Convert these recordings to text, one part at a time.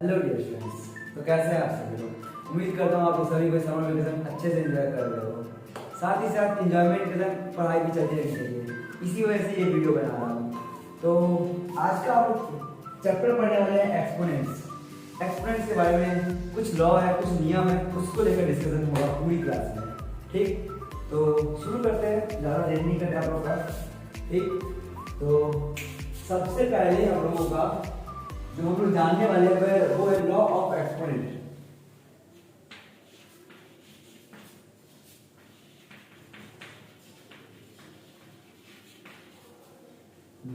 Hello dear students. तो कैसे हैं आप सभी लोग। उम्मीद करता हूँ आप लोग सभी को समर वेकेशन अच्छे से एंजॉय कर रहे हो। साथ ही साथ एंजॉयमेंट के साथ पढ़ाई भी चलती रहनी चाहिए, इसी वजह से ये वीडियो बना रहा हूँ। तो आज का आप चैप्टर पढ़ने वाले हैं एक्सपोनेंट्स। एक्सपोनेंट्स के बारे में कुछ लॉ है, कुछ नियम है, उसको लेकर डिस्कशन होगा पूरी क्लास में। ठीक, तो शुरू करते हैं, ज़्यादा देर नहीं करते आप लोगों का। ठीक, तो सबसे पहले हम लोगों का जो हम लोग जानने वाले हैं वो है law of exponent.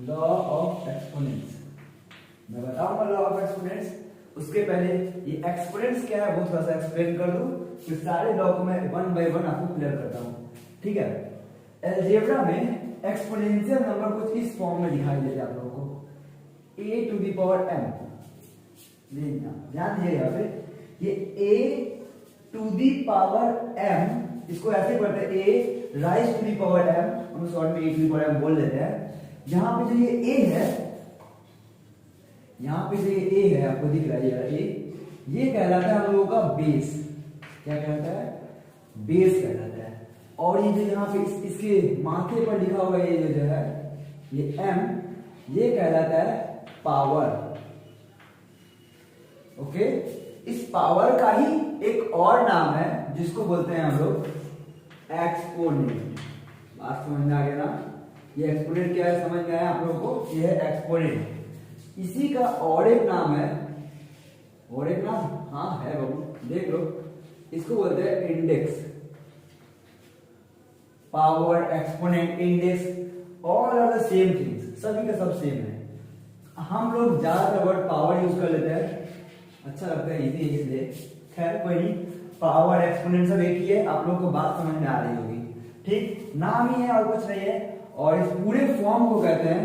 Law of exponents मैं बताऊंगा लॉ ऑफ एक्सपोनेंट्स। उसके पहले ये एक्सपोनेंट्स क्या है वो थोड़ा सा एक्सप्लेन कर दूं, फिर सारे लॉ को मैं वन बाय वन आपको क्लियर करता हूं। ठीक है, अलजेब्रा में एक्सपोनेंशियल नंबर कुछ इस फॉर्म में दिखाई देते हैं आप लोगों को, a to the power m। ध्यान दीजिए यहाँ पे ये a to the power m, इसको ऐसे पढ़ते हैं a raise to the power m, हम शॉर्ट में a to the power m बोल देते हैं। यहाँ पे जो ये a है, यहाँ पे जो ये a है आपको दिख रहा है a, ये कहलाता है हम लोगों का बेस। क्या कहलाता है? बेस कहलाता है। और ये जो यहाँ पे इसके माथे पर लिखा हुआ ये जो है ये m, ये कहलाता है पावर। ओके, इस पावर का ही एक और नाम है जिसको बोलते हैं हम लोग एक्सपोनेंट। बात समझ में आ गया ना? ये एक्सपोनेंट क्या है समझ में आया आप लोगों को? ये है एक्सपोनेंट। इसी का और एक नाम है, और एक नाम हाँ है बाबू, देख लो, इसको बोलते हैं index. Power, exponent, index, all are the same things, सभी का सब सेम है। हम लोग ज्यादातर वर्ड पावर यूज कर लेते हैं, अच्छा लगता है इजी इसलिए। खैर कोई नहीं, पावर एक्सपोनेंट सब एक ही है, आप लोग को बात समझ में आ रही होगी। ठीक, नाम ही है और कुछ नहीं है। और इस पूरे फॉर्म को कहते हैं,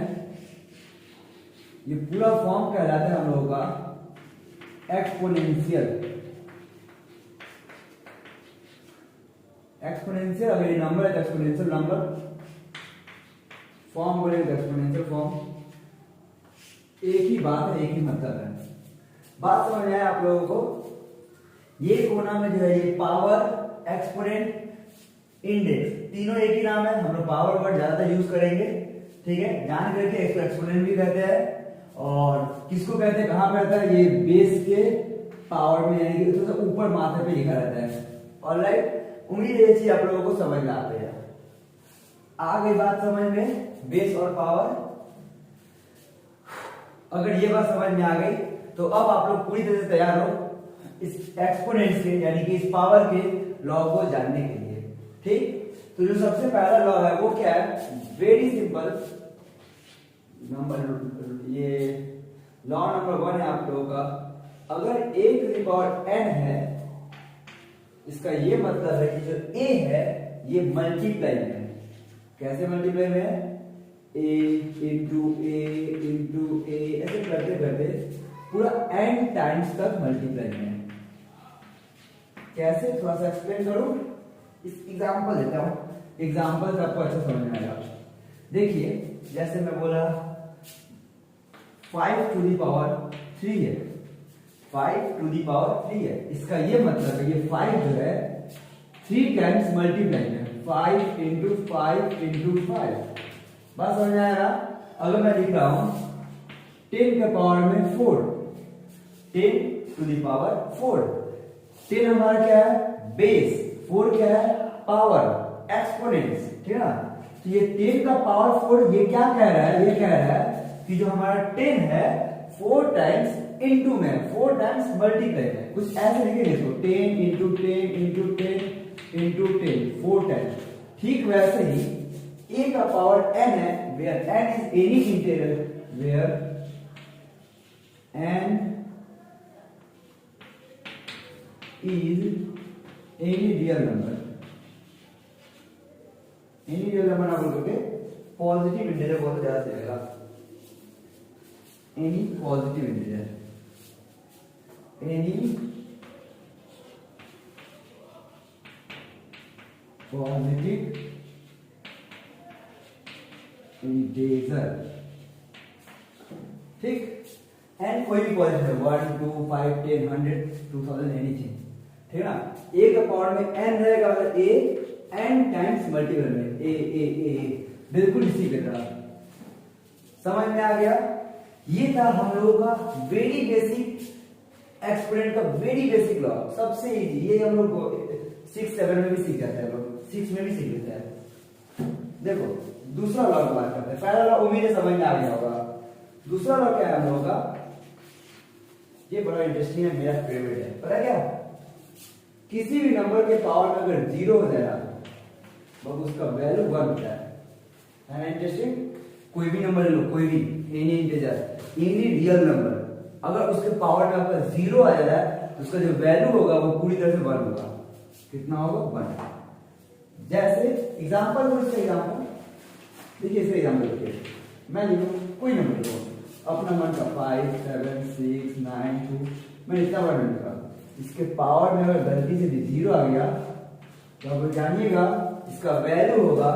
ये पूरा फॉर्म कहलाता है हम लोगों का एक्सपोनेंशियल। एक्सपोनेंशियल अगर ये नंबर है तो एक्सपोनेंशियल नंबर, फॉर्म बोले तो एक्सपोनेंशियल फॉर्म, एक ही बात है, एक ही मतलब है। बात समझ में आया आप लोगों को? ये कोना में जो है ये पावर, एक्सपोनेंट, इंडेक्स, तीनों एक ही नाम है। हम लोग पावर वर्ड ज्यादातर यूज करेंगे। ठीक है, जान करके इसको एक्सपोनेंट भी कहते हैं। और किसको कहते हैं, कहां पे रहता है? ये बेस के पावर में, यानी कि थोड़ा सा ऊपर माथे पे लिखा रहता है। ऑलराइट, उम्मीद है ये चीज आप लोगों को समझ में आती है। आ गई बात समझ में, बेस और पावर। अगर ये बात समझ में आ गई तो अब आप लोग पूरी तरह से तैयार हो इस एक्सपोनेंट के, यानी कि इस पावर के लॉ को जानने के लिए। ठीक, तो जो सबसे पहला लॉ है वो क्या है? वेरी सिंपल नंबर, ये लॉ नंबर 1 है आप लोगों का। अगर a to the power n है, इसका ये मतलब है कि जो a है ये मल्टीप्लाई में है। कैसे मल्टीप्लाई में है? a इंटू a ऐसे करते करते पूरा n टाइम्स तक मल्टीप्लाई में है। कैसे, थोड़ा सा एक्सप्लेन करूं? इस एग्जांपल देता हूं, एग्जांपल से आपको अच्छा समझ में आएगा। देखिए, जैसे मैं बोला 5 टू दी पावर 3 है, 5 टू दी पावर 3 है, इसका ये मतलब है ये 5 जो है 3 टाइम्स मल्टीप्लाई में, 5 इंटू 5 इंटू 5। बात समझ में आएगा? अगर मैं लिख रहा हूं 10 के पावर में 4, 10 टू दी पावर 4, 10 हमारा क्या है? बेस, 4 क्या है? Power, exponents. ठीक है ना? तो ये 10 का पावर 4 ये क्या कह रहा है? ये कह रहा है कि जो हमारा 10 है 4 टाइम्स इंटू में, 4 टाइम्स मल्टीप्लाई में, कुछ ऐसे लिखेंगे इसको, 10 इंटू 10 इंटू 10 इंटू 10, 4 टाइम्स। ठीक वैसे ही a का पावर n है, where n is any integral, where n is any real number, any real number ना बोल करके पॉजिटिव इंटीजर बहुत ज्यादा चलेगा। any positive integer, any positive integer. ठीक, एन कोई भी पॉजिटिव है, 1 2 5 10 100 2000 एनीथिंग, ठीक है ना। ए का पावर में एन रहेगा, मतलब ए एन टाइम्स मल्टीपल में ए बिल्कुल इसी की तरह। समझ में आ गया। ये था हम लोगों का वेरी बेसिक एक्सपोनेंट का वेरी बेसिक लॉ, सबसे इजी। ये हम लोग 6 7 में भी सीख जाते हैं, लोग 6 में भी सीख लेते हैं। देखो दूसरा लॉ की बात करते हैं। पहला लॉ उम्मीद है समझ में आ गया होगा। दूसरा लॉ क्या है हम लोगों का, ये बड़ा इंटरेस्टिंग है, मेरा फेवरेट है। पता है क्या, किसी भी नंबर के पावर में अगर 0 हो जाए ना तो उसका वैल्यू 1 होता है ना इंटरेस्टिंग। कोई भी नंबर ले लो, कोई भी any integer, any real number, अगर उसके पावर में आपका 0 आ जाता है तो उसका जो वैल्यू होगा वो पूरी तरह से 1 होगा। कितना होगा, 1। जैसे एग्जांपल दो, इसका एग्जांपल देखिए, इसका एग्जांपल देखिए, मैं लिखूं कोई नंबर लो अपना मन का, 5 7 6 9 2, मैं इतना बड़ा लिखा, इसके पावर में अगर गलती से भी 0 आ गया तो आप जानिएगा इसका वैल्यू होगा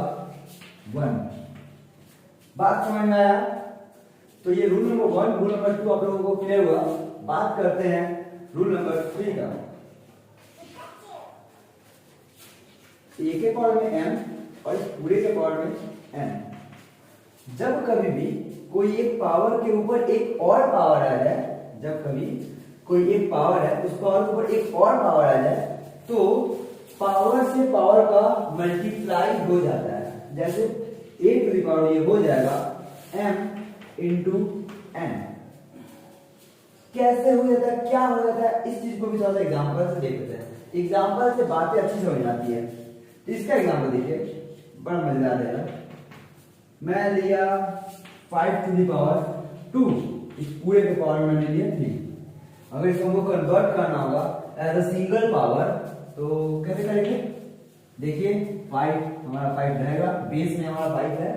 1। बात समझ में आया। तो ये रूल नंबर 1, रूल नंबर 2 आप लोगों को क्लियर हुआ। बात करते हैं रूल नंबर 3 का। ए के पावर में m और इस पूरे के पावर में n। जब कभी भी कोई एक पावर के ऊपर एक और पावर आ जाए, जब कभी कोई एक पावर है उस पावर के ऊपर एक और पावर आ जाए तो पावर से पावर का मल्टीप्लाई हो जाता है। जैसे a टू द पावर ये हो जाएगा m इंटू n। कैसे हो जाता है, क्या हो जाता है, इस चीज को भी थोड़ा सा एग्जांपल से देख लेते हैं। एग्जांपल से बातें अच्छी समझ आती है। इसका एग्जांपल देखिए, बड़ा मजेदार है। मैं लिया 5 टू द पावर 2, इस पूरे के पावर में मैंने लिया 3। अगर इसको हमको कन्वर्ट करना होगा एज अ सिंगल पावर तो कैसे करेंगे, देखिए 5 हमारा 5 रहेगा, बेस में हमारा 5 है,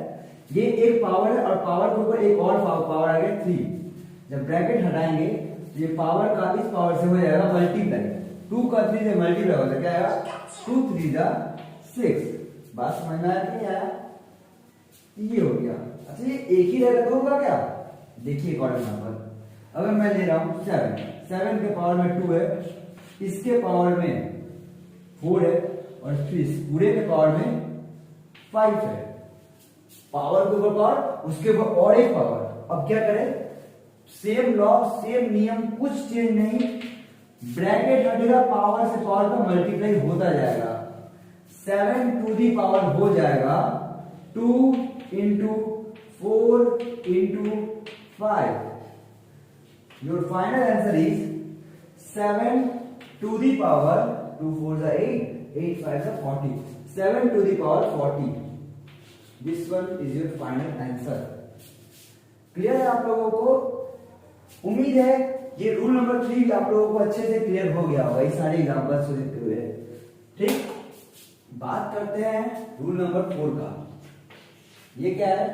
ये एक पावर है और पावर के ऊपर एक और पावर आ गया 3। जब ब्रैकेट हटाएंगे तो ये पावर का इस पावर से हो जाएगा मल्टीप्लाई, 2 का 3 से मल्टीप्लाई होता क्या आएगा, 2 3 जा 6। बात समझ में आया कि नहीं आया, ये हो गया। अच्छा ये एक ही रहेगा तो होगा क्या, देखिए एक और एग्जांपल, अगर मैं ले रहा हूं 7 के पावर में 2 है, इसके पावर में 4 है और फिर इस पूरे के पावर में 5 है। पावर के ऊपर पावर, उसके ऊपर और एक पावर। अब क्या करें, सेम लॉ सेम नियम, कुछ चेंज नहीं, ब्रैकेट हटेगा, पावर से पावर का मल्टीप्लाई होता जाएगा। 7 टू दी पावर हो जाएगा 2 into 4 into 5। Your final answer is 7 to the power 2 4 8 8 5 40, 7 to the power 40। This one is your final answer. Clear है आप लोगों को, उम्मीद है ये रूल नंबर 3 आप लोगों को अच्छे से क्लियर हो गया होगा, ये सारे एग्जांपल्स को देखते हुए। ठीक, बात करते हैं रूल नंबर 4 का। ये क्या है,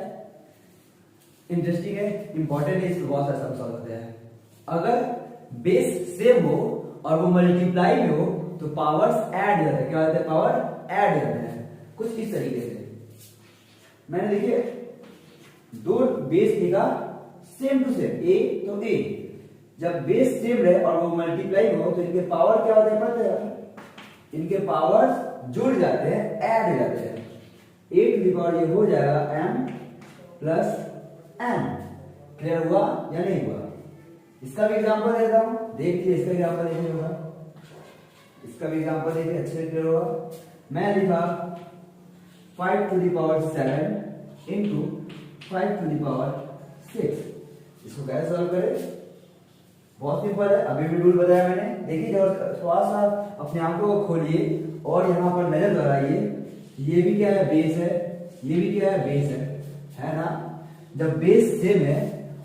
इंटरेस्टिंग है, इंपॉर्टेंट है, इसमें बहुत सारे सवाल होते हैं। अगर बेस सेम हो और वो मल्टीप्लाई में हो तो पावर्स ऐड हो जाते हैं। क्या होता है, पावर ऐड हो जाते हैं, कुछ इस तरीके से। मैंने देखिए 2 बेस लिखा सेम टू सेम, ए तो ए, जब बेस सेम रहे और वो मल्टीप्लाई हो तो इनके पावर क्या होते हैं पता है, इनके पावर्स जुड़ जाते हैं, ऐड हो जाते हैं। ए टू द पावर ये हो जाएगा m प्लस n। क्लियर हुआ या नहीं हुआ। इसका भी एग्जांपल देता हूं, देखिए इसका एग्जांपल देखिए होगा, इसका भी एग्जांपल देखिए अच्छे से क्लियर होगा। मैं लिखा 5 to the power 7 into 5 to the power 6। इसको कैसे सॉल्व करें, बहुत सिंपल है, अभी भी रूल बताया मैंने। देखिए जब थोड़ा सा अपने आंखों को खोलिए और यहाँ पर नजर लगाइए, ये भी क्या है, बेस है, ये भी क्या है, बेस है ना। जब बेस सेम है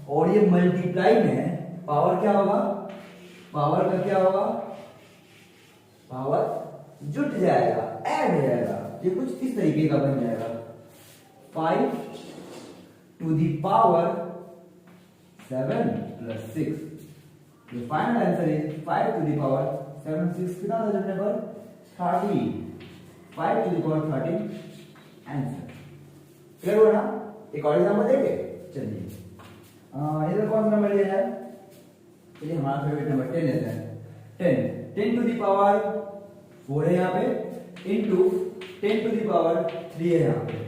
और ये मल्टीप्लाई में है, पावर क्या होगा, पावर का क्या होगा, पावर जुट जाएगा, ऐड हो जाएगा। ये कुछ इस तरीके का बन जाएगा, 5 to the power 7 plus 6। The final answer is 5 to the power 7 6 कितना था जब number 30, 5 to the power 30 answer. Clear हुआ ना। एक और एग्जांपल देंगे, चलिए इधर कौन सा नंबर लिया जाए, चलिए हमारा फेवरेट नंबर 10 लेते हैं। 10 टू द पावर 4 है यहाँ पे, इंटू 10 टू द पावर 3 है यहाँ पे।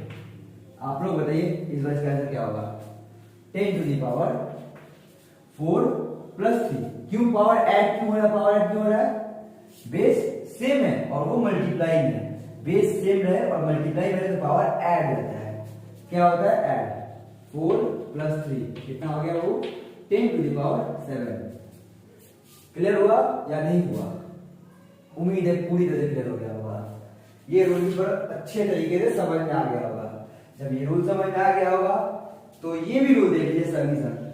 आप लोग बताइए इस बार इसका आंसर क्या होगा? 10 टू द पावर 4 प्लस 3। क्यों पावर ऐड क्यों हो रहा है? पावर ऐड क्यों हो रहा है? बेस सेम है और वो मल्टीप्लाइंग है। बेस सेम रहे और मल्टीप्लाई रहे तो पावर ऐड रहता है। क्या होता है? ऐड। 4 प्लस 3 कितना हो गया? वो 10 टू द पावर 7। क्लियर हुआ या नहीं हुआ? उम्मीद है पूरी तरह से क्लियर हो गया होगा। ये रूल पर अच्छे तरीके से समझ में आ गया होगा। जब ये रूल समझ में आ गया होगा तो ये भी रूल देख लीजिए सभी सर,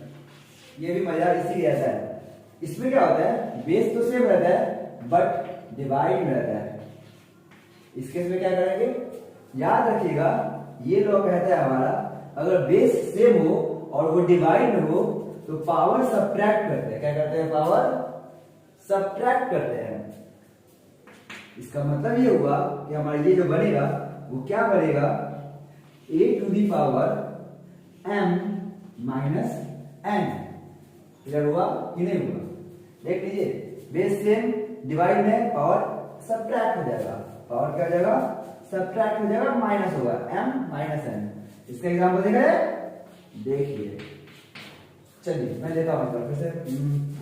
ये भी मजा इसीलिए आता है। इसमें क्या होता है? बेस तो सेम रहता है बट डिवाइड में रहता है। इस केस में क्या करेंगे? याद रखिएगा ये लॉ कहता है हमारा, अगर बेस सेम हो और वो डिवाइड में हो तो पावर सब्ट्रैक्ट करते हैं। क्या करते हैं? पावर सब्ट्रैक्ट करते हैं। इसका मतलब ये हुआ कि हमारा ये जो बनेगा वो क्या बनेगा? a to the power m minus n। Clear हुआ कि नहीं हुआ? देख लीजिए बेस सेम डिवाइड में पावर सब्ट्रैक्ट हो जाएगा। पावर क्या हो जाएगा? सब्ट्रैक्ट हो जाएगा, माइनस होगा m माइनस n। इसका एग्जांपल देखिए। चलिए मैं लेता हूं फिर से।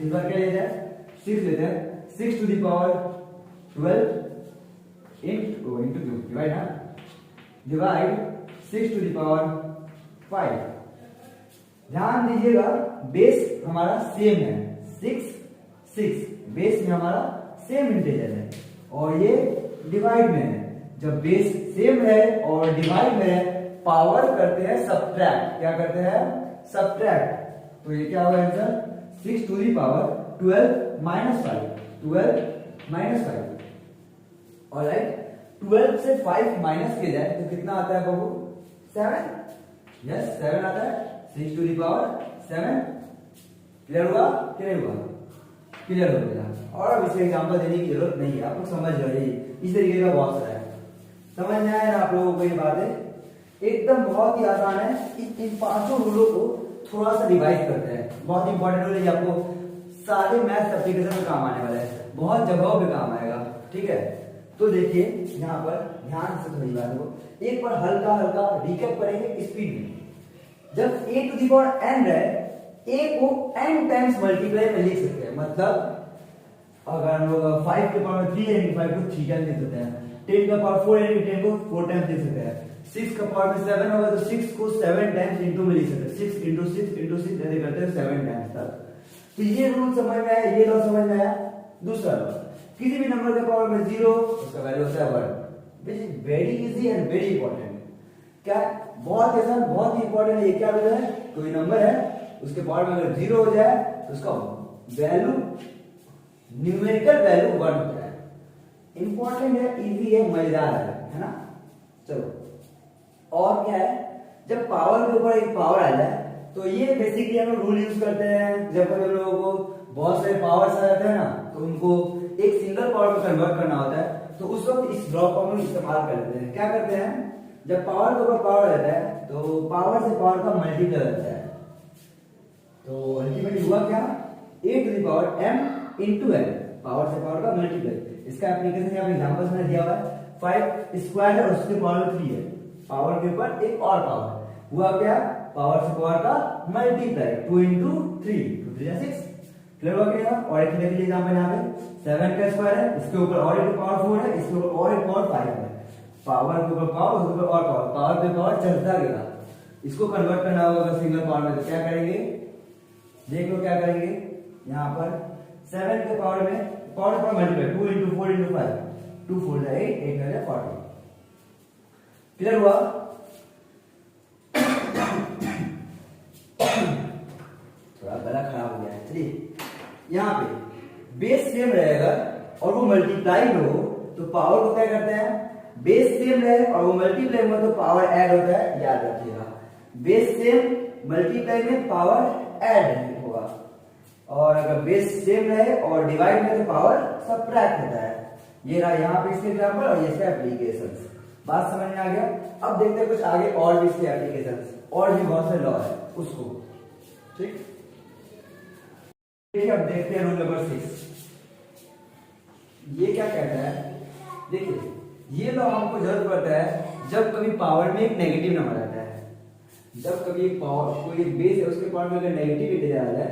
इस बार क्या लेते हैं? 6 लेते हैं। 6 to the power 12 into divide ना, डिवाइड 6 टू दी पावर 5। ध्यान दीजिएगा बेस हमारा सेम है, 6 बेस में हमारा सेम इंटीजर है और ये डिवाइड में है। जब बेस सेम है और डिवाइड में है पावर करते हैं सब्ट्रैक्ट। क्या करते हैं? सब्ट्रैक्ट। तो ये क्या होगा answer? 6 to the power 12 minus 5। 12 minus 5। Alright, 12 से 5 माइनस किया जाए तो कितना आता है बाबू? 7। यस 7 आता है। 6 टू दी पावर 7। क्लियर हुआ कि नहीं हुआ? क्लियर हो गया। और अब इसके एग्जांपल देने की जरूरत नहीं है, आप लोग समझ जाइए। इस तरीके का बहुत सारा है। समझ में आया ना आप लोगों को ये बातें? एकदम बहुत ही आसान है। इन 5 रूलों को थोड़ा सा रिवाइज करते हैं। बहुत इंपॉर्टेंट रूल है, आपको सारे मैथ्स एप्लीकेशन में काम आने वाला है, बहुत जगहों पे काम आएगा। ठीक है, तो देखिए यहाँ पर ध्यान से थोड़ी बात को एक बार हल्का हल्का रिकैप करेंगे स्पीड में। जब a to the power n है, a को n टाइम्स मल्टीप्लाई में लिख सकते हैं। मतलब अगर हम लोग 5 के पावर 3 है, 5 को 3 टाइम्स लिख सकते हैं। 10 का पावर 4 है, 10 को 4 टाइम्स लिख सकते हैं। 6 का पावर 7 होगा तो 6 को 7 टाइम्स इंटू में लिख सकते हैं। 6 इंटू 6 इंटू 6 ऐसे करते हैं 7 टाइम्स तक। तो ये रूल समझ में आया, ये लॉ समझ में आया। दूसरा लॉ, किसी भी नंबर के पावर में 0 उसका वैल्यू होता है 1, which is very easy and very important. क्या? बहुत आसान, बहुत ही इंपॉर्टेंट है। ये क्या बोल रहा है? कोई नंबर है उसके पावर में अगर 0 हो जाए तो उसका वैल्यू, न्यूमेरिकल वैल्यू 1 होता है। इंपॉर्टेंट है, इजी है, मजेदार है ना? चलो और क्या है? जब पावर के ऊपर एक पावर आ जाए तो ये बेसिकली हम लोग रूल यूज करते हैं। जब हम लोगों को बहुत सारे पावर्स आ जाते हैं ना तो उनको एक सिंगल पावर में कन्वर्ट करना होता है, तो उस वक्त इस लॉ को हम इस्तेमाल कर लेते हैं। क्या करते हैं? जब पावर के ऊपर पावर रहता है तो पावर से पावर का मल्टीप्लाई रहता है। तो अल्टीमेटली हुआ क्या? a to the power m into n, power से पावर का मल्टीप्लाई। इसका एप्लीकेशन यहाँ पे एग्जांपल्स में दिया हुआ है। 5 स्क्वायर है और उसके पावर 3 है। पावर के ऊपर एक और पावर हुआ क्या? पावर से पावर का मल्टीप्लाई। 2 इंटू 3, 2 3 6। क्लियर हो गया? और एक देख लीजिए एग्जांपल यहाँ पे 7 का स्क्वायर है, इसके ऊपर और एक पावर 4 है, इसके ऊपर और एक पावर 5 है। पावर के ऊपर पावर, उसके ऊपर और पावर, पावर पे पावर चलता गया। इसको कन्वर्ट करना होगा सिंगल पावर में, तो क्या करेंगे? देख लो क्या करेंगे। यहाँ पर 7 के पावर में पावर पर मल्टीप्लाई 2 इंटू 4 इंटू 5, 2 4 8, 8 9 40। क्लियर हुआ? थोड़ा गला खराब हो गया है। चलिए यहाँ पे बेस सेम रहेगा और वो मल्टीप्लाई हो तो पावर को क्या करते हैं? बेस सेम रहे और वो मल्टीप्लाई हो तो पावर ऐड होता है। याद रखिएगा, बेस सेम मल्टीप्लाई में पावर ऐड होगा, और अगर बेस सेम रहे और डिवाइड में तो पावर सब्ट्रैक्ट होता है। ये रहा यहाँ पे इसके एग्जांपल और ये इसके एप्लीकेशंस। बात समझ में आ गया? अब देखते हैं कुछ आगे और भी इसके एप्लीकेशंस, और भी बहुत सारे लॉ है उसको। ठीक। देखिए अब देखते हैं रूल नंबर 6। ये क्या कहता है, देखिए ये लॉ हमको जरूरत पड़ता है जब कभी पावर में एक नेगेटिव नंबर आता है। जब कभी एक पावर कोई एक बेस है उसके पावर में अगर नेगेटिविटी आ जाए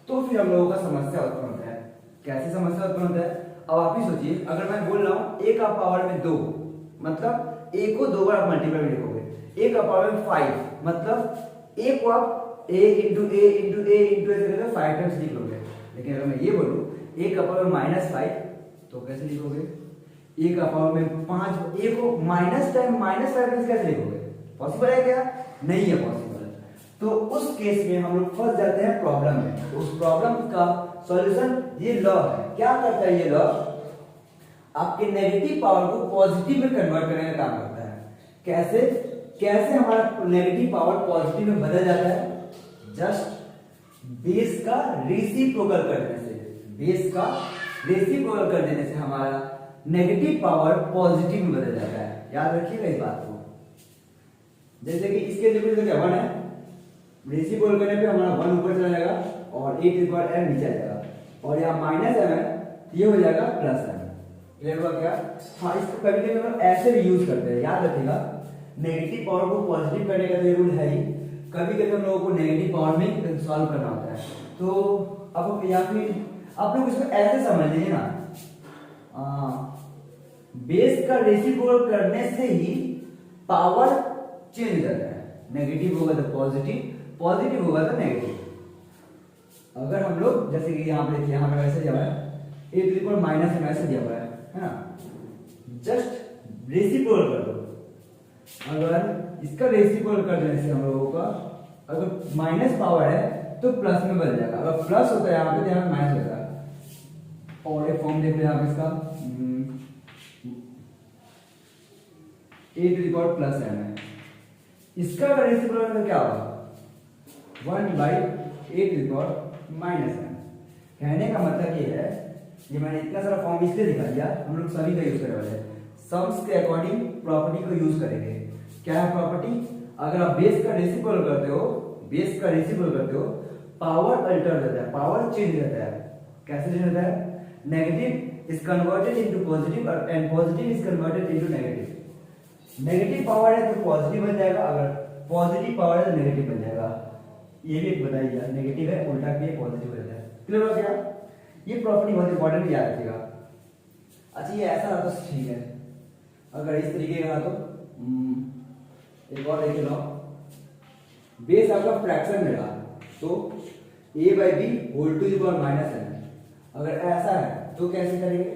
तो फिर हम लोगों का समस्या उत्पन्न होता है। कैसे समस्या उत्पन्न होता है, अब आप ही सोचिए, अगर मैं बोल रहा हूँ ए का पावर में 2, मतलब ए को 2 बार मल्टीप्लाई में लिखोगे। ए का पावर में 5, मतलब ए को आप a into A into A into ऐसे करके 5 टाइम्स लिख लोगे। लेकिन अगर मैं ये बोलूं a का पावर में -5 तो कैसे लिखोगे? a का पावर में 5, a को -5 टाइम्स कैसे लिखोगे? पॉसिबल है क्या? नहीं है पॉसिबल। तो उस केस में हम लोग फंस जाते हैं प्रॉब्लम में। तो उस प्रॉब्लम का सॉल्यूशन ये लॉ है। क्या करता है ये लॉ? आपके नेगेटिव पावर को पॉजिटिव में कन्वर्ट करने का काम करता है। कैसे कैसे हमारा नेगेटिव पावर पॉजिटिव में बदल जाता है? जस्ट बेस का रेसिप्रोकल कर देने से, बेस का रेसिप्रोकल कर देने से हमारा नेगेटिव पावर पॉजिटिव में बदल जाता है। याद रखिएगा इस बात को। जैसे कि इसके रिजल्ट क्या 1 है, रेसिप्रोकल करने पे हमारा 1 ऊपर चला जाएगा और a to the power m नीचे आ जाएगा, और यहाँ -m है ये हो जाएगा +m। क्लियर हुआ क्या? हाँ, इसको कभी कभी हम ऐसे भी यूज करते हैं। याद रखिएगा, नेगेटिव पावर को पॉजिटिव करने का तो रूल है ही, कभी कभी हम लोगों को नेगेटिव पावर में सॉल्व करना होता है। तो अब या फिर आप लोग इसको ऐसे समझ लीजिए ना, बेस का रेसिप्रोकल करने से ही पावर चेंज हो जाता है। नेगेटिव होगा तो पॉजिटिव, पॉजिटिव होगा तो नेगेटिव। अगर हम लोग जैसे कि यहाँ पे देखिए, यहाँ पे वैसे दिया हुआ है a to the power -m ऐसे दिया हुआ है ना, जस्ट रेसिप्रोकल कर दो। अगर इसका रेसिप्रोकल कर देने से हम लोगों का अगर माइनस पावर है तो प्लस में बदल जाएगा, अगर प्लस होता है यहाँ पे तो यहाँ पे माइनस हो जाएगा। और एक फॉर्म देख रहे हैं आप इसका, a to the power +m है। इसका अगर रेसिप्रोकल तो क्या होगा? 1/a to the power -m। कहने का मतलब ये है, ये मैंने इतना सारा फॉर्म इसलिए दिखा दिया, हम लोग सभी का यूज करने वाले हैं। सम्स के अकॉर्डिंग प्रॉपर्टी को यूज करेंगे। क्या है प्रॉपर्टी? अगर आप बेस का रेसिप्रोकल करते हो, बेस का रेसिप्रोकल करते हो, पावर अल्टर रहता है, पावर चेंज रहता है। कैसे चेंज रहता है? Negative is converted into positive and positive is converted into negative. Negative power है तो पॉजिटिव बन जाएगा, अगर पॉजिटिव पावर है तो नेगेटिव बन जाएगा। ये भी एक बताइए, नेगेटिव है उल्टा के पॉजिटिव रहता है। क्लियर हो गया? ये प्रॉपर्टी बहुत इंपॉर्टेंट है, याद रखिएगा। अच्छा, ये ऐसा रहा तो ठीक है, अगर इस तरीके का तो एक और देख लो, बेस आपका फ्रैक्शन में रहा तो a/b whole to the power -m। अगर ऐसा है तो कैसे करेंगे?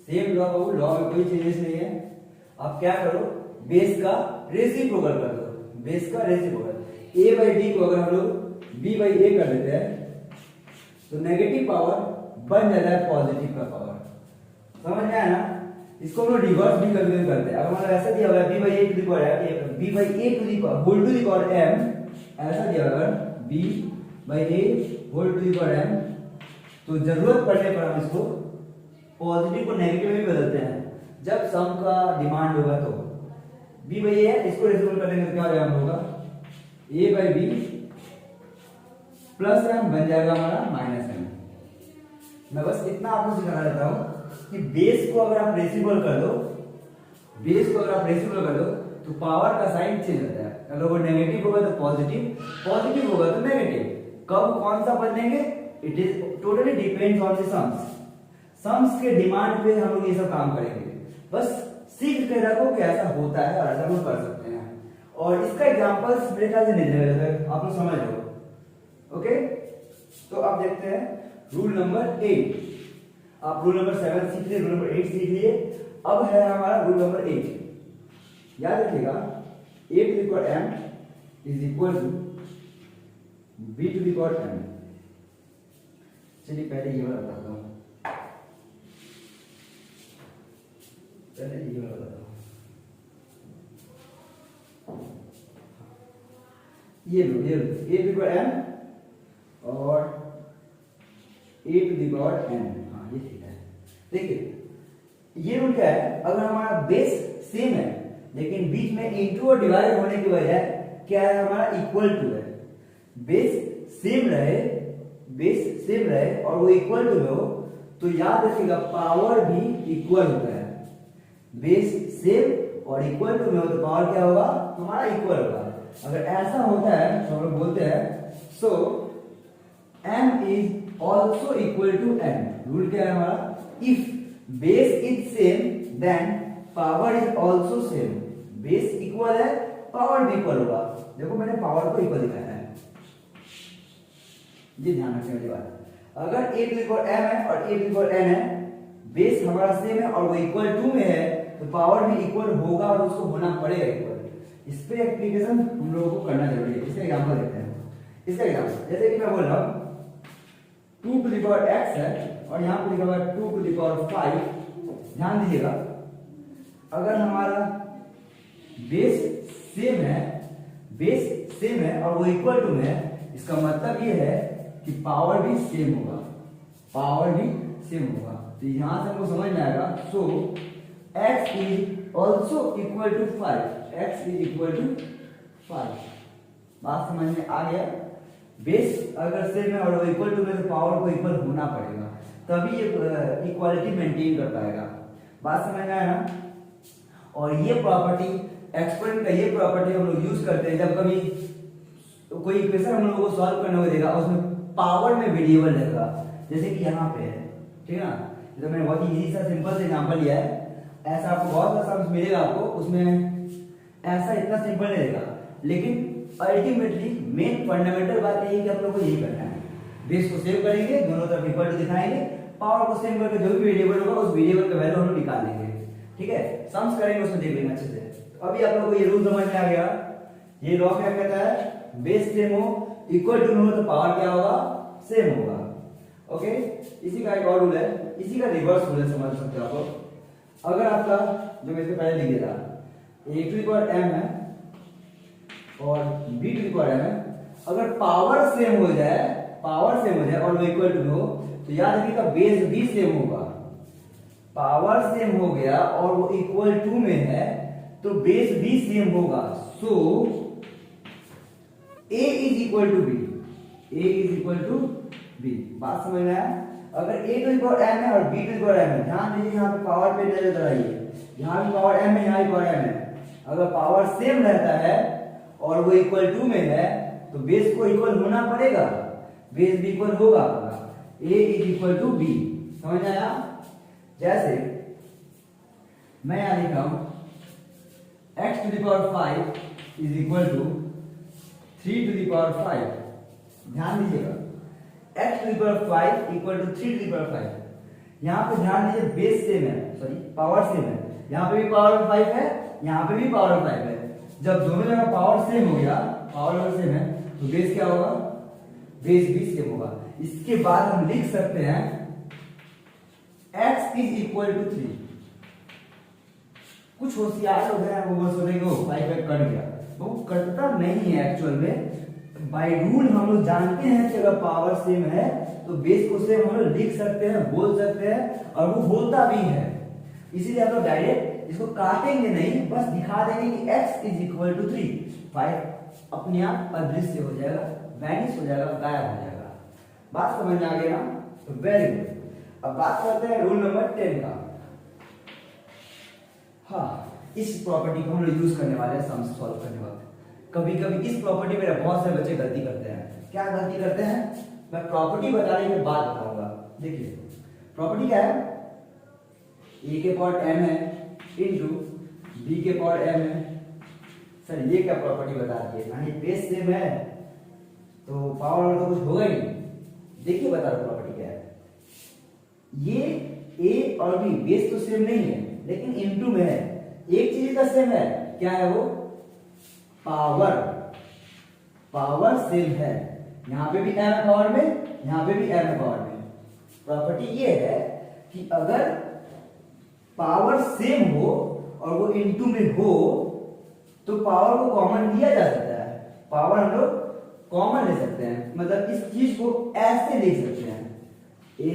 सेम लॉ हो, लॉ में कोई चेंजेस नहीं है। आप क्या करो, बेस का रेसिप्रोकल कर दो, बेस का रेसिप्रोकल। a/d को अगर हम लोग b/a कर देते हैं तो नेगेटिव पावर बन जाता है पॉजिटिव का पावर। समझ में आया ना? इसको हम लोग रिवर्स भी कभी करते हैं। अगर मतलब ऐसा दिया हुआ है b/a to the power b/a to the power whole to the power m, ऐसा दिया हुआ है b/a whole to the power m, तो जरूरत पड़ने पर हम इसको पॉजिटिव को नेगेटिव में बदलते हैं जब सम का डिमांड होगा। तो b/a है, इसको रेसिप्रोकल करने का क्या हो जाएगा हम लोगों का? a/b +m बन जाएगा हमारा -m। मैं बस इतना आपको सिखाना चाहता हूं कि बेस को अगर आप रेसिप्रोकल कर दो, बेस को अगर आप रेसिप्रोकल कर दो तो पावर का साइन चेंज होता है। अगर वो नेगेटिव होगा तो पॉजिटिव, पॉजिटिव होगा तो नेगेटिव। कब कौन सा बदलेंगे? It is totally depends on the sums. Sums के डिमांड पे हम लोग ये सब काम करेंगे। बस सीख के रखो कि ऐसा होता है और ऐसा हम कर सकते हैं। और इसका एग्जांपल्स मेरे ख्याल से नहीं देगा, आप लोग समझ लो। ओके, तो अब देखते हैं रूल नंबर 8। आप रूल नंबर 7 सीख लिए, रूल नंबर 8 सीख लिए। अब है हमारा रूल नंबर 8। याद रखिएगा, a to the power m is equal to b to the power m। चलिए पहले ये वाला बताता हूं, पहले ये वाला बताता हूं। ये लो a to the power m और a to the power n। हाँ, ये ठीक है। देखिए ये रूल क्या है, अगर हमारा बेस सेम है लेकिन बीच में इंटू और डिवाइड होने की वजह क्या है, हमारा इक्वल टू है। बेस सेम रहे बेस सेम रहे और वो इक्वल टू में हो तो याद रखिएगा पावर भी इक्वल होता है। बेस सेम और इक्वल टू में हो तो पावर क्या होगा हमारा इक्वल होगा। अगर ऐसा होता है तो हम लोग बोलते हैं so m is also equal to n। Rule क्या है हमारा, if base is same then power is also same. Base equal है पावर भी इक्वल होगा। देखो मैंने पावर को इक्वल दिखाया है, ये ध्यान रखने वाली बात। अगर a to the power m है और a to the power n है, बेस हमारा सेम है और वो इक्वल टू में है तो पावर भी इक्वल होगा और उसको होना पड़ेगा इक्वल। इस पे एप्लीकेशन हम लोगों को करना जरूरी है। इसका एग्जांपल देखते हैं। इसका एग्जांपल जैसे कि मैं बोल रहा हूं 2 टू द पावर x है और यहां पे लिखा हुआ है 2 टू द पावर 5। ध्यान दीजिएगा, अगर हमारा बेस सेम है और वो इक्वल टू में है, इसका मतलब ये है कि पावर भी सेम होगा, पावर भी सेम होगा। तो यहां से हमको समझ में आएगा so x is also equal to 5। x is equal to 5। बात समझ में आ गया। बेस अगर सेम है और वो इक्वल टू में तो पावर को इक्वल होना पड़ेगा, तभी ये इक्वालिटी मेंटेन कर पाएगा। बात समझ में आया ना। और ये प्रॉपर्टी एक्सपोनेंट का ये प्रॉपर्टी हम लोग यूज करते हैं जब कभी कोई इक्वेशन हम लोगों को सॉल्व करने को देगा, उसमें पावर में वेरिएबल रहेगा, जैसे कि यहाँ पे है, ठीक है ना। तो मैंने बहुत ही इजी सा सिंपल से एग्जांपल लिया है। ऐसा आपको बहुत सा समझ मिलेगा आपको, उसमें ऐसा इतना सिंपल नहीं रहेगा, लेकिन अल्टीमेटली मेन फंडामेंटल बात यही है कि हम लोग को यही करना है। बेस को सेव करेंगे, दोनों तरफ इक्वल टू दिखाएंगे, पावर को सेव करके जो भी वेरिएबल होगा उस वेरिएबल का वैल्यू हम लोग निकाल लेंगे। ठीक है, सम्स करेंगे उसमें देख लेंगे अच्छे से। तो अभी आप लोगों को ये रूल समझ में आ गया। ये लॉ क्या कहता है, बेस सेम हो इक्वल टू में हो तो पावर क्या होगा सेम होगा। ओके, इसी का एक और रूल है, इसी का रिवर्स रूल है, समझ सकते हो आप। अगर आपका जो मैं इससे पहले लिख दिया था a to the power m है और b to the power m है, अगर पावर सेम हो जाए और वो इक्वल टू हो तो याद रखिएगा बेस भी सेम होगा। पावर सेम हो गया और वो इक्वल टू में है तो बेस भी सेम होगा। So a is equal to b, a is equal to b। बात समझ में आया। अगर a to the power m है और b to the power m है, ध्यान दीजिए यहाँ पे पावर पे नजर लगाइए, यहाँ भी पावर m है, यहाँ भी पावर m है। अगर पावर सेम रहता है और वो इक्वल टू में है तो बेस को इक्वल होना पड़ेगा, बेस भी इक्वल होगा। a is equal to b, समझ में आया। जैसे मैं यहां लिख रहा हूं x to the power 5 is equal to 3 to the power 5। ध्यान दीजिएगा, x to the power 5 equal to 3 to the power 5। यहां पे ध्यान दीजिए बेस सेम है, सॉरी पावर सेम है, यहां पे भी पावर 5 है, यहां पे भी पावर 5 है। जब दोनों जगह पावर सेम हो गया, पावर सेम है, तो बेस क्या होगा, बेस भी सेम होगा। इसके बाद हम लिख सकते हैं x इज इक्वल टू 3। कुछ होशियार लोग हैं वो सोचेंगे वो 5 कट गया, वो कटता नहीं है एक्चुअल में। बाय रूल हम लोग जानते हैं कि अगर पावर सेम है तो बेस को सेम हम लोग लिख सकते हैं, बोल सकते हैं, और वो होता भी है। इसीलिए हम लोग डायरेक्ट इसको काटेंगे नहीं, बस दिखा देंगे कि x इज इक्वल टू 3। 5 अपने आप अदृश्य हो जाएगा, वैनिश हो जाएगा, गायब हो जाएगा। बात समझ में आ गई ना, तो वेरी गुड। अब बात करते हैं रूल नंबर 10 का। हाँ, इस प्रॉपर्टी को हम लोग यूज करने वाले हैं सम्स सॉल्व करने वक्त। कभी कभी इस प्रॉपर्टी में बहुत सारे बच्चे गलती करते हैं। क्या गलती करते हैं, मैं प्रॉपर्टी बताने के बाद बताऊंगा। देखिए प्रॉपर्टी क्या है, a के पावर m है इंटू b के पावर m है। सर ये क्या प्रॉपर्टी बता रही है, यानी बेस सेम है तो पावर तो कुछ होगा ही नहीं। देखिए बता रहा प्रॉपर्टी क्या है, ये a और b बेस तो सेम नहीं है लेकिन इनटू में है, एक चीज का सेम है, क्या है वो, पावर। पावर सेम है, यहां पे भी m है पावर में, यहां पे भी m है पावर में। प्रॉपर्टी ये है कि अगर पावर सेम हो और वो इनटू में हो तो पावर को कॉमन लिया जा सकता है। पावर हम लोग कॉमन ले सकते हैं, मतलब इस चीज को ऐसे लिख सकते हैं, a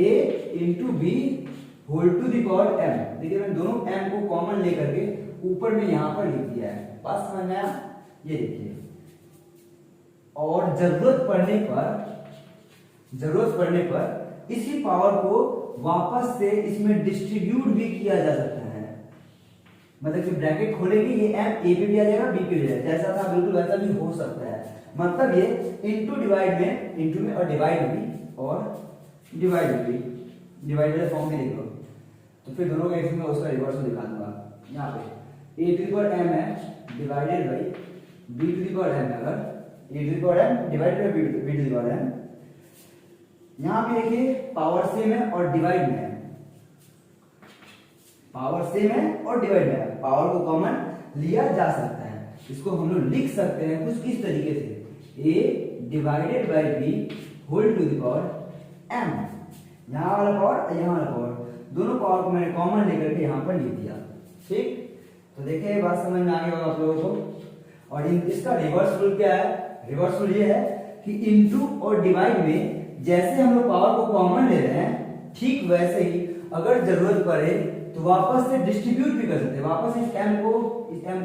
into b whole to the power m। देखिए मैंने दोनों m को कॉमन लेकर के ऊपर में यहां पर लिख दिया है। बात समझ में आया, ये देखिए। और जरूरत पड़ने पर जरूरत पड़ने पर इसी पावर को वापस से इसमें डिस्ट्रीब्यूट भी किया जा सकता है। मतलब कि ब्रैकेट खोलेंगे ये m a पे भी आ जाएगा b पे भी आ जाएगा, जैसा था बिल्कुल वैसा भी हो सकता है। मतलब ये इनटू डिवाइड में, इनटू में और डिवाइड भी और डिवाइड भी, डिवाइड वाले फॉर्म में लिख लो। तो फिर दोनों केस में उसका रिवर्स में दिखा दूंगा। यहाँ पे a to the power m है divided by b to the power m, अगर a to the power m divided by b to the power m। यहाँ पे देखिए पावर सेम है और डिवाइड में है, पावर सेम है और डिवाइड में है, पावर को कॉमन लिया जा सकता है। इसको हम लोग लिख सकते हैं कुछ इस तरीके से a divided by b whole to the power m। यहाँ वाला पावर और यहाँ वाला पावर, दोनों पावर को मैंने कॉमन लेकर के यहाँ पर लिख दिया। ठीक, तो देखिए ये बात समझ में आ गई होगा आप लोगों को। और इसका रिवर्स रूल क्या है? रिवर्स रूल ये है कि इनटू और डिवाइड में जैसे हम लोग पावर को कॉमन ले रहे हैं, ठीक वैसे ही अगर जरूरत पड़े तो वापस से डिस्ट्रीब्यूट भी कर सकते हैं। वापस इस m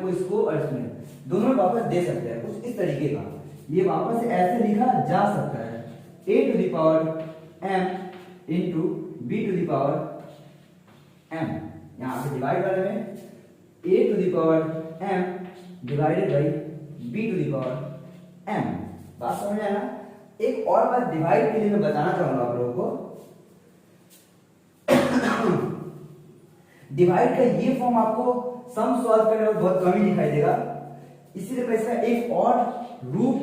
को इसको और इसमें दोनों वापस दे सकते हैं, कुछ इस तरीके का। ये वापस से ऐसे लिखा जा सकता है a to the power m into b to the power m। यहाँ पे डिवाइड वाले में a to the power m divided by b to the power m। बात समझ में आया ना? एक और बात डिवाइड के लिए मैं बताना चाहूंगा आप लोगों को। डिवाइड का ये फॉर्म आपको सम सॉल्व करने में बहुत कम ही दिखाई देगा, इसीलिए मैं इसका एक और रूप,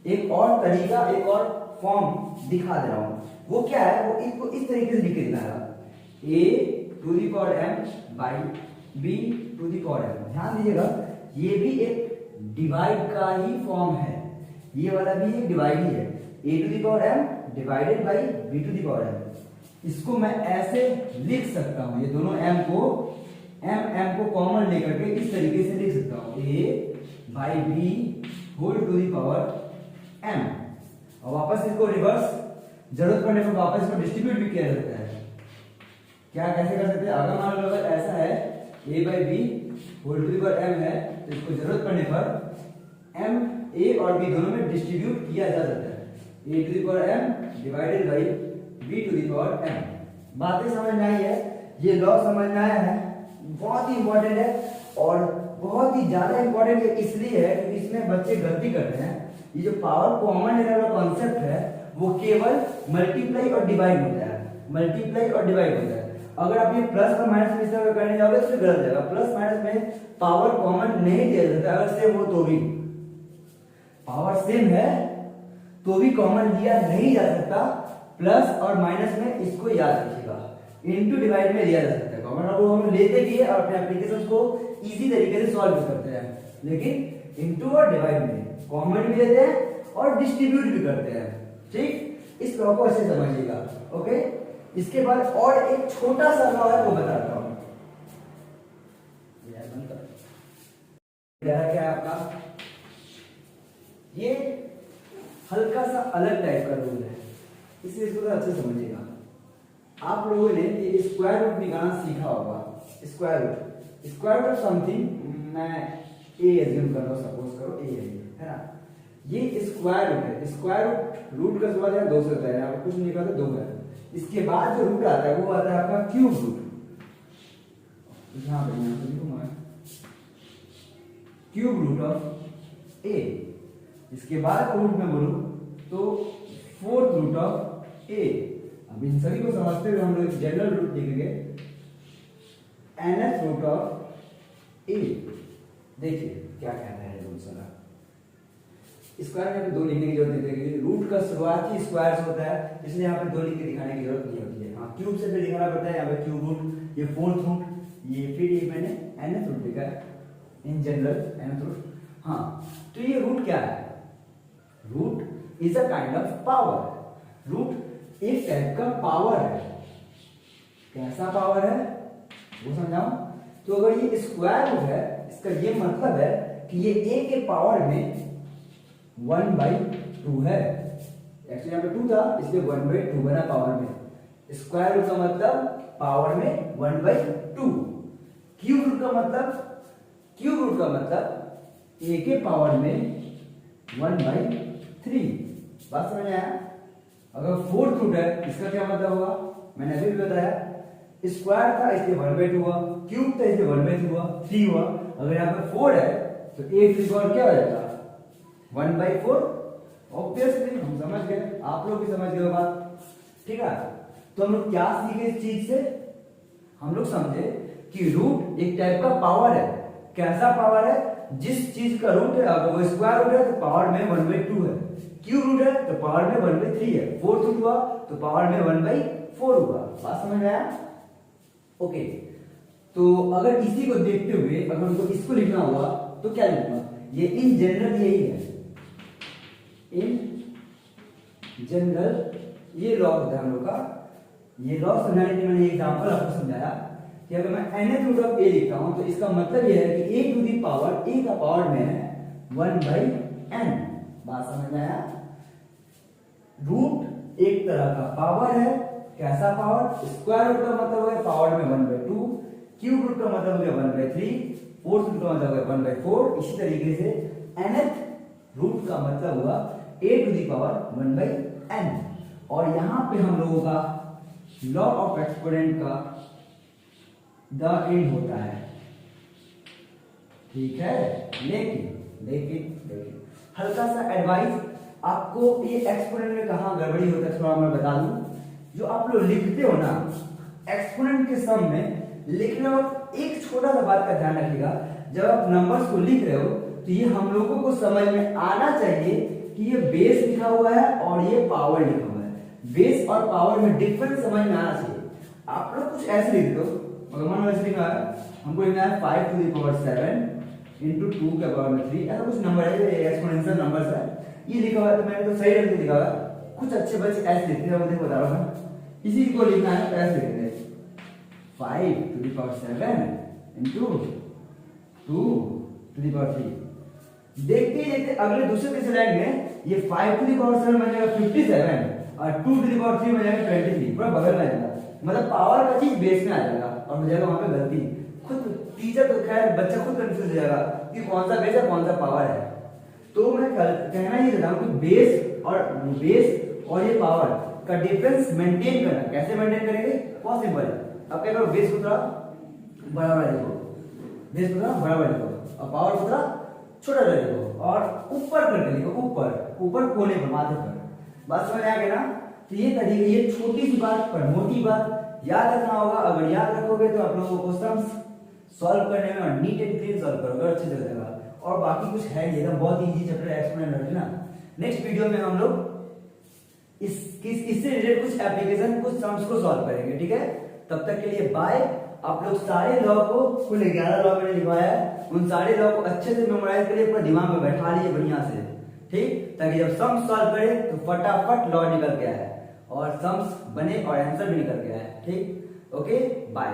एक और तरीका, एक और फॉर्म दिखा दे रहा हूं। वो क्या है? वो इसको इस तरीके से लिख के दिखाएगा a to the power m by b to the power m। ध्यान दीजिएगा ये भी एक डिवाइड का ही फॉर्म है, ये वाला भी एक डिवाइड ही है, a to the power m divided by b to the power m। इसको मैं ऐसे लिख सकता हूं, ये दोनों m को कॉमन लेकर के इस तरीके से लिख सकता हूं a by b whole to the power m। और वापस इसको रिवर्स जरूरत पड़ने पर वापस इसको डिस्ट्रीब्यूट भी किया जाता है। क्या कैसे कर सकते हैं? अगर मान लो अगर ऐसा है a by b whole to the power m है, तो इसको जरूरत पड़ने पर m a और b दोनों में डिस्ट्रीब्यूट किया जा सकता है, a to the power m divided by b to the power m। बातें समझ में आई है? ये लॉ समझ में आया है? बहुत ही इंपॉर्टेंट है और बहुत ही ज्यादा इंपॉर्टेंट इसलिए है क्योंकि इसमें बच्चे गलती करते हैं। ये जो पावर कॉमन लेने वाला कॉन्सेप्ट है वो केवल मल्टीप्लाई और डिवाइड होता है, मल्टीप्लाई और डिवाइड होता है। अगर आप ये प्लस और माइनस में इस तरह करने जाओगे तो गलत जाएगा। प्लस माइनस में पावर कॉमन नहीं दिया जाता, अगर सेम हो तो भी, पावर सेम है तो भी कॉमन लिया नहीं जा सकता। प्लस और माइनस में इसको याद रखिएगा, इनटू डिवाइड में लिया जा सकता है कॉमन। अब हम लेते भी है और अपने एप्लीकेशंस को इजी तरीके से सॉल्व भी करते हैं, लेकिन इनटू और डिवाइड में कॉमन भी लेते हैं और डिस्ट्रीब्यूट भी करते हैं। ठीक, इस लॉ को अच्छे समझिएगा। ओके, इसके बाद और एक छोटा सा लॉ है वो बताता हूं। क्या है आपका? ये हल्का सा अलग टाइप का रूल है, इसलिए इसको अच्छे समझिएगा। आप लोगों ने ये स्क्वायर रूट निकालना सीखा होगा। स्क्वायर रूट ऑफ समथिंग, मैं a एज्यूम कर रहा हूं, सपोज करो a है ना। ये स्क्वायर रूट है। स्क्वायर रूट का शुरुआत है 2 से होता है, यहाँ पर कुछ नहीं निकालते 2 है। इसके बाद जो रूट आता है वो आता है आपका क्यूब रूट। यहाँ पे लिखूंगा क्यूब रूट ऑफ a। इसके बाद रूट में बोलूं तो फोर्थ रूट ऑफ a। अब इन सभी को समझते हुए हम लोग जनरल रूट लिखेंगे nth रूट ऑफ a। देखिए क्या कहता है रूट सारा। स्क्वायर में 2 लिखने की जरूरत नहीं पड़ेगी, रूट का शुरुआत ही स्क्वायर से होता है, इसलिए यहाँ पे 2 लिख के दिखाने की जरूरत नहीं होती है। हाँ, क्यूब से भी लिखना पड़ता है, यहाँ पे क्यूब रूट, ये फोर्थ रूट, ये फिर ये मैंने nth रूट लिखा है इन जनरल nth रूट। हाँ, तो ये रूट क्या है? Root is a kind of power. Root एक टाइप का पावर है। कैसा पावर है वो समझाऊं? तो अगर ये स्क्वायर रूट है, इसका ये मतलब है कि ये a के पावर में 1/2 है। एक्चुअली यहाँ पे 2 था इसलिए 1/2 बना पावर में। स्क्वायर रूट का मतलब पावर में 1/2। क्यूब रूट का मतलब a के पावर में 1/3। बात समझ में आया? अगर फोर्थ रूट है इसका क्या मतलब हुआ, मैंने अभी भी बताया, स्क्वायर था इसलिए 1/2 हुआ, क्यूब था इसलिए 1/3 हुआ, 3 हुआ। अगर यहाँ पे 4 है तो 8 टू द पावर क्या हो जाएगा 1/4। ऑब्वियसली हम समझ गए, आप लोग भी समझ गए बात, ठीक है। तो हम लोग क्या सीखे इस चीज से, हम लोग समझे कि रूट एक टाइप का पावर है। कैसा पावर है, जिस चीज का रूट है अगर वो स्क्वायर रूट है तो पावर में 1/2 है, क्यूब रूट है तो पावर में 1/3 है, फोर्थ रूट हुआ तो पावर में 1/4 हुआ। बात समझ में आया? ओके, तो अगर इसी को देखते हुए अगर उनको इसको लिखना हुआ तो क्या लिखूंगा, ये इन जनरल यही है, इन जनरल ये लॉ होता है हम लोग का। ये लॉ समझाने के लिए मैंने एग्जांपल आपको समझाया कि अगर मैं nth रूट ऑफ a लिखता हूं तो इसका मतलब यह है कि a to the power a का पावर में है 1/n। बात समझ में आया? रूट एक तरह का पावर है। कैसा पावर, स्क्वायर रूट का मतलब है पावर में 1/2, क्यूब रूट का मतलब हो गया 1/3, फोर्थ रूट का मतलब है 1/4। इसी तरीके से nth रूट का मतलब हुआ a to the power 1/n। और यहां पे हम लोगों का लॉ ऑफ एक्सपोनेंट का द एंड होता है, ठीक है। लेकिन लेकिन लेकिन हल्का सा एडवाइस आपको, ये एक्सपोनेंट में कहां गड़बड़ी होता है थोड़ा मैं बता दूं। जो आप लोग लिखते हो ना एक्सपोनेंट के सम में लिखने वक्त एक छोटा सा बात का ध्यान रखिएगा, जब आप नंबर्स को लिख रहे हो तो ये हम लोगों को समझ में आना चाहिए कि ये बेस लिखा हुआ है और ये पावर लिखा हुआ है। बेस और पावर में डिफरेंस समझ में आना चाहिए। आप लोग कुछ ऐसे लिख दो, अगर मान लो ऐसे लिखा है, हमको लिखना है 5 टू द पावर 7 इंटू 2 के पावर में 3, ऐसा कुछ नंबर है, ये एक्सपोनेंशियल नंबर्स है, ये लिखा हुआ है तो मैंने तो सही ढंग से लिखा हुआ है। कुछ अच्छे बच्चे ऐसे लिखते हैं, मुझे बता रहा हूँ, इसी को लिखना है तो ऐसे लिखते हैं 5 to the power 7 into 2 to the power 3। देखते ही देखते अगले दूसरे तीसरे लाइन में ये 5 टू द पावर 7 बन जाएगा 57 और 2 टू द पावर 3 बन जाएगा 23, पूरा बगल में आ जाएगा। मतलब पावर का चीज बेस में आ जाएगा और हो जाएगा वहां पे गलती। खुद टीचर तो खैर बच्चा खुद कंफ्यूज हो जाएगा कि कौन सा बेस है कौन सा पावर है। तो मैं कहना ये चाहता हूं कि बेस और ये पावर का डिफरेंस मेंटेन करना। कैसे मेंटेन करेंगे, बहुत सिंपल है। अब क्या करो, बेस को थोड़ा बड़ा बड़ा लिखो, बेस को थोड़ा बड़ा बड़ा लिखो और पावर को थोड़ा छोटा छोटा लिखो और ऊपर करके लिखो, ऊपर ऊपर कोने पर, माथे पर। बात समझ आ गया ना? तो ये तरीके, ये छोटी सी बात पर मोटी बात याद रखना होगा। अगर याद रखोगे तो आप लोगों को सम्स सॉल्व करने में नीट एंड क्लीन सॉल्व करोगे, अच्छे से लगेगा। और बाकी कुछ है नहीं, एकदम बहुत इजी चैप्टर एक्सप्लेन है ना। नेक्स्ट वीडियो में हम लोग इससे रिलेटेड कुछ एप्लीकेशन, कुछ सम्स को सॉल्व करेंगे, ठीक है। तब तक के लिए बाय। आप लोग सारे लॉ को, कुल 11 लॉ मैंने लिखवाया है, उन सारे लॉ को अच्छे से मेमोराइज करिए, पूरा दिमाग में बैठा लीजिए बढ़िया से, ठीक, ताकि जब सम सॉल्व करें तो फटाफट लॉ निकल गया है और सम्स बने और आंसर भी निकल गया है, ठीक। Okay, bye.